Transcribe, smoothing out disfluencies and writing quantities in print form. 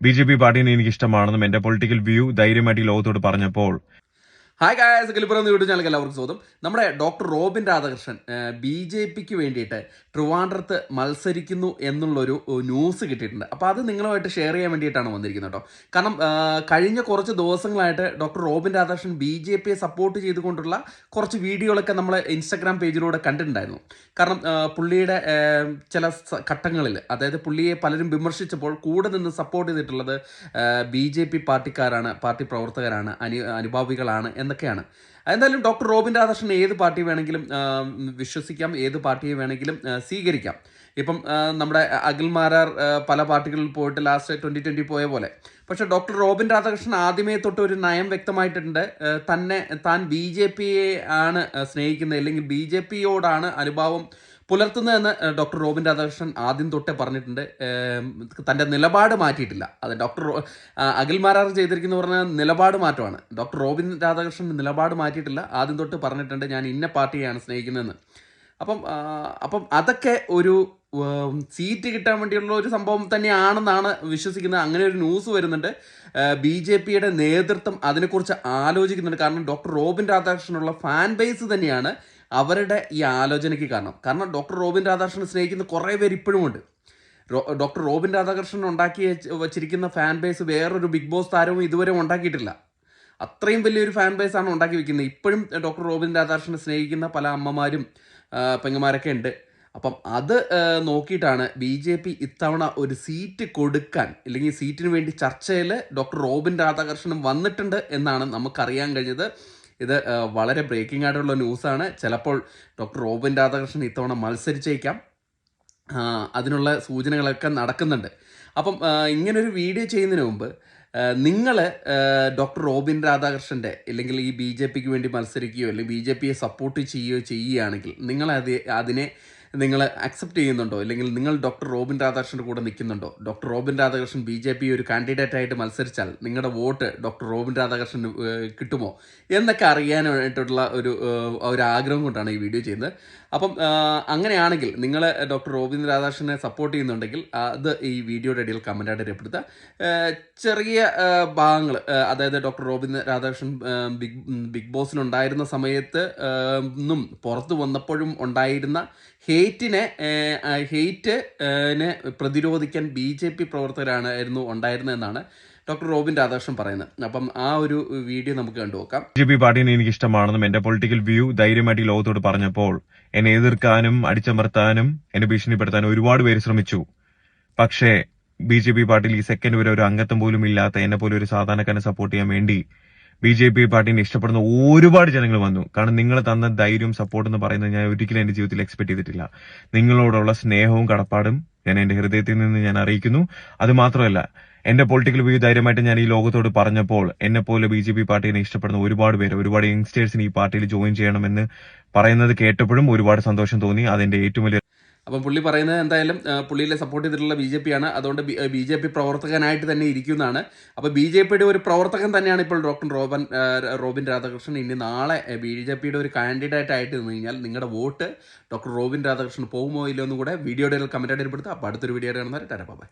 BJP പാർട്ടിനെ എനിക്ക് ഇഷ്ടമാണെന്നും എന്റെ political view ധൈര്യമായിട്ട് ഈ ലോകത്തോട് പറഞ്ഞപ്പോൾ ഹായ് ഗായ്സ്, കലിപ്പുറം യൂട്യൂബ് ചാനലിലേക്ക് എല്ലാവർക്കും സ്വാഗതം. നമ്മുടെ ഡോക്ടർ റോബിൻ രാധാകൃഷ്ണൻ BJPക്ക് വേണ്ടിയിട്ട് ട്രിവാൻഡ്രത്ത് മത്സരിക്കുന്നു എന്നുള്ളൊരു ന്യൂസ് കിട്ടിയിട്ടുണ്ട്. അപ്പോൾ അത് നിങ്ങളുമായിട്ട് ഷെയർ ചെയ്യാൻ വേണ്ടിയിട്ടാണ് വന്നിരിക്കുന്നത് കേട്ടോ. കാരണം കഴിഞ്ഞ കുറച്ച് ദിവസങ്ങളായിട്ട് ഡോക്ടർ റോബിൻ രാധാകൃഷ്ണൻ BJPയെ സപ്പോർട്ട് ചെയ്തുകൊണ്ടുള്ള കുറച്ച് വീഡിയോകളൊക്കെ നമ്മൾ ഇൻസ്റ്റാഗ്രാം പേജിലൂടെ കണ്ടിട്ടുണ്ടായിരുന്നു. കാരണം പുള്ളിയുടെ ചില ഘട്ടങ്ങളിൽ, അതായത് പുള്ളിയെ പലരും വിമർശിച്ചപ്പോൾ കൂടെ നിന്ന് സപ്പോർട്ട് ചെയ്തിട്ടുള്ളത് BJP പാർട്ടിക്കാരാണ്, പാർട്ടി പ്രവർത്തകരാണ്, അനുഭാവികളാണ് എന്നൊക്കെയാണ്. എന്തായാലും ഡോക്ടർ റോബിൻ രാധാകൃഷ്ണൻ ഏത് പാർട്ടി വേണമെങ്കിലും വിശ്വസിക്കാം, ഏത് പാർട്ടിയെ വേണമെങ്കിലും സ്വീകരിക്കാം. ഇപ്പം നമ്മുടെ അഖിൽമാരാർ പല പാർട്ടികളിൽ പോയിട്ട് ലാസ്റ്റ് 2020 പോയ പോലെ. പക്ഷേ ഡോക്ടർ റോബിൻ രാധാകൃഷ്ണൻ ആദ്യമേ തൊട്ട് ഒരു നയം വ്യക്തമായിട്ടുണ്ട്. താൻ BJPയെ ആണ് സ്നേഹിക്കുന്നത്, അല്ലെങ്കിൽ BJPയോടാണ് അനുഭാവം പുലർത്തുന്നതെന്ന് ഡോക്ടർ റോബിൻ രാധാകൃഷ്ണൻ ആദ്യം തൊട്ടേ പറഞ്ഞിട്ടുണ്ട്. തൻ്റെ നിലപാട് മാറ്റിയിട്ടില്ല. അത് ഡോക്ടർ അഖിൽമാരാർ ചെയ്തിരിക്കുന്ന പറഞ്ഞാൽ നിലപാട് മാറ്റമാണ്. ഡോക്ടർ റോബിൻ രാധാകൃഷ്ണൻ നിലപാട് മാറ്റിയിട്ടില്ല. ആദ്യം തൊട്ട് പറഞ്ഞിട്ടുണ്ട് ഞാൻ ഇന്ന പാർട്ടിയാണ് സ്നേഹിക്കുന്നതെന്ന്. അപ്പം അതൊക്കെ ഒരു സീറ്റ് കിട്ടാൻ വേണ്ടിയുള്ള ഒരു സംഭവം തന്നെയാണെന്നാണ് വിശ്വസിക്കുന്നത്. അങ്ങനെ ഒരു ന്യൂസ് വരുന്നുണ്ട്. BJPയുടെ നേതൃത്വം അതിനെക്കുറിച്ച് ആലോചിക്കുന്നുണ്ട്. കാരണം ഡോക്ടർ റോബിൻ രാധാകൃഷ്ണനുള്ള ഫാൻ ബേസ് തന്നെയാണ് അവരുടെ ഈ ആലോചനയ്ക്ക് കാരണം ഡോക്ടർ റോബിൻ രാധാകൃഷ്ണനെ സ്നേഹിക്കുന്ന കുറേ പേര് ഇപ്പോഴും ഉണ്ട്. ഡോക്ടർ റോബിൻ രാധാകൃഷ്ണൻ ഉണ്ടാക്കി വച്ചിരിക്കുന്ന ഫാൻ ബേസ് വേറൊരു ബിഗ് ബോസ് താരവും ഇതുവരെ ഉണ്ടാക്കിയിട്ടില്ല. അത്രയും വലിയൊരു ഫാൻ ബേസാണ് ഉണ്ടാക്കി വെക്കുന്നത്. ഇപ്പോഴും ഡോക്ടർ റോബിൻ രാധാകൃഷ്ണനെ സ്നേഹിക്കുന്ന പല അമ്മമാരും പെങ്ങന്മാരൊക്കെ ഉണ്ട്. അപ്പം അത് നോക്കിയിട്ടാണ് BJP ഇത്തവണ ഒരു സീറ്റ് കൊടുക്കാൻ, അല്ലെങ്കിൽ സീറ്റിന് വേണ്ടി ചർച്ചയിൽ ഡോക്ടർ റോബിൻ രാധാകൃഷ്ണൻ വന്നിട്ടുണ്ട് എന്നാണ് നമുക്കറിയാൻ കഴിഞ്ഞത്. ഇത് വളരെ ബ്രേക്കിംഗ് ആയിട്ടുള്ള ന്യൂസാണ്. ചിലപ്പോൾ ഡോക്ടർ റോബിൻ രാധാകൃഷ്ണൻ ഇത്തവണ മത്സരിച്ചേക്കാം. അതിനുള്ള സൂചനകളൊക്കെ നടക്കുന്നുണ്ട്. അപ്പം ഇങ്ങനൊരു വീഡിയോ ചെയ്യുന്നതിന് മുമ്പ് നിങ്ങൾ ഡോക്ടർ റോബിൻ രാധാകൃഷ്ണൻ്റെ, അല്ലെങ്കിൽ ഈ BJPക്ക് വേണ്ടി മത്സരിക്കുകയോ അല്ലെങ്കിൽ BJPയെ സപ്പോർട്ട് ചെയ്യുകയാണെങ്കിൽ അതിനെ നിങ്ങൾ അക്സെപ്റ്റ് ചെയ്യുന്നുണ്ടോ, അല്ലെങ്കിൽ നിങ്ങൾ ഡോക്ടർ റോബിൻ രാധാകൃഷ്ണൻ്റെ കൂടെ നിൽക്കുന്നുണ്ടോ? ഡോക്ടർ റോബിൻ രാധാകൃഷ്ണൻ BJP ഒരു കാൻഡിഡേറ്റായിട്ട് മത്സരിച്ചാൽ നിങ്ങളുടെ വോട്ട് ഡോക്ടർ റോബിൻ രാധാകൃഷ്ണന് കിട്ടുമോ എന്നൊക്കെ അറിയാനായിട്ടുള്ള ഒരു ആഗ്രഹം കൊണ്ടാണ് ഈ വീഡിയോ ചെയ്യുന്നത്. അപ്പം അങ്ങനെയാണെങ്കിൽ നിങ്ങൾ ഡോക്ടർ റോബിൻ രാധാകൃഷ്ണനെ സപ്പോർട്ട് ചെയ്യുന്നുണ്ടെങ്കിൽ അത് ഈ വീഡിയോയുടെ ഇടയിൽ കമൻറ്റായിട്ട് രേഖപ്പെടുത്തുക. ചെറിയ ഭാഗങ്ങൾ, അതായത് ഡോക്ടർ റോബിൻ രാധാകൃഷ്ണൻ ബിഗ് ബോസിലുണ്ടായിരുന്ന സമയത്ത് പുറത്തു വന്നപ്പോഴും ഉണ്ടായിരുന്ന ഹെയ്റ്റിനെ പ്രതിരോധിക്കാൻ BJP പ്രവർത്തകരായിരുന്നു ഉണ്ടായിരുന്നതെന്നാണ് ഡോക്ടർ റോബിൻ രാധാകൃഷ്ണൻ പറയുന്നത്. അപ്പം ആ ഒരു വീഡിയോ നമുക്ക് കണ്ടുനോക്കാം. BJP പാർട്ടിനെ എനിക്ക് ഇഷ്ടമാണെന്നും എന്റെ പൊളിറ്റിക്കൽ വ്യൂ ധൈര്യമായിട്ട് ഈ ലോകത്തോട് പറഞ്ഞപ്പോൾ എന്നെ എതിർക്കാനും അടിച്ചമർത്താനും എന്നെ ഭീഷണിപ്പെടുത്താനും ഒരുപാട് പേര് ശ്രമിച്ചു. പക്ഷേ BJP പാർട്ടിയിൽ ഈ സെക്കൻഡ് വരെ ഒരു അംഗത്വം പോലും ഇല്ലാത്ത എന്നെ പോലെ ഒരു സാധാരണക്കാരനെ സപ്പോർട്ട് ചെയ്യാൻ വേണ്ടി BJP പാർട്ടിനെ ഇഷ്ടപ്പെടുന്ന ഒരുപാട് ജനങ്ങൾ വന്നു. കാരണം നിങ്ങൾ തന്ന ധൈര്യവും സപ്പോർട്ട് എന്ന് പറയുന്നത് ഞാൻ ഒരിക്കലും എന്റെ ജീവിതത്തിൽ എക്സ്പെക്ട് ചെയ്തിട്ടില്ല. നിങ്ങളോടുള്ള സ്നേഹവും കടപ്പാടും ഞാൻ എന്റെ ഹൃദയത്തിൽ നിന്ന് ഞാൻ അറിയിക്കുന്നു. അത് മാത്രമല്ല, എന്റെ പൊളിറ്റിക്കൽ വ്യൂ ധൈര്യമായിട്ട് ഞാൻ ഈ ലോകത്തോട് പറഞ്ഞപ്പോൾ എന്നെ പോലെ BJP പാർട്ടിനെ ഇഷ്ടപ്പെടുന്ന ഒരുപാട് യങ്സ്റ്റേഴ്സിന് ഈ പാർട്ടിയിൽ ജോയിൻ ചെയ്യണമെന്ന് പറയുന്നത് കേട്ടപ്പോഴും ഒരുപാട് സന്തോഷം തോന്നി. അതെന്റെ ഏറ്റവും വലിയ അപ്പം പുള്ളി പറയുന്നത് എന്തായാലും പുള്ളിയെ സപ്പോർട്ട് ചെയ്തിട്ടുള്ള BJP ആണ്. അതുകൊണ്ട് BJP പ്രവർത്തകനായിട്ട് തന്നെ ഇരിക്കുന്നതാണ്. അപ്പോൾ BJPയുടെ ഒരു പ്രവർത്തകൻ തന്നെയാണ് ഇപ്പോൾ ഡോക്ടർ റോബിൻ രാധാകൃഷ്ണൻ. ഇനി നാളെ BJPയുടെ ഒരു കാൻഡിഡേറ്റ് ആയിട്ട് നിന്ന് കഴിഞ്ഞാൽ നിങ്ങളുടെ വോട്ട് ഡോക്ടർ റോബിൻ രാധാകൃഷ്ണൻ പോകുമോ ഇല്ലയോ എന്നും കൂടെ വീഡിയോയുടെ കമൻറ്റായിട്ട് ഏർപ്പെടുത്തുക. അപ്പോൾ അടുത്തൊരു വീഡിയോ കാണുന്നവരെ ബൈ.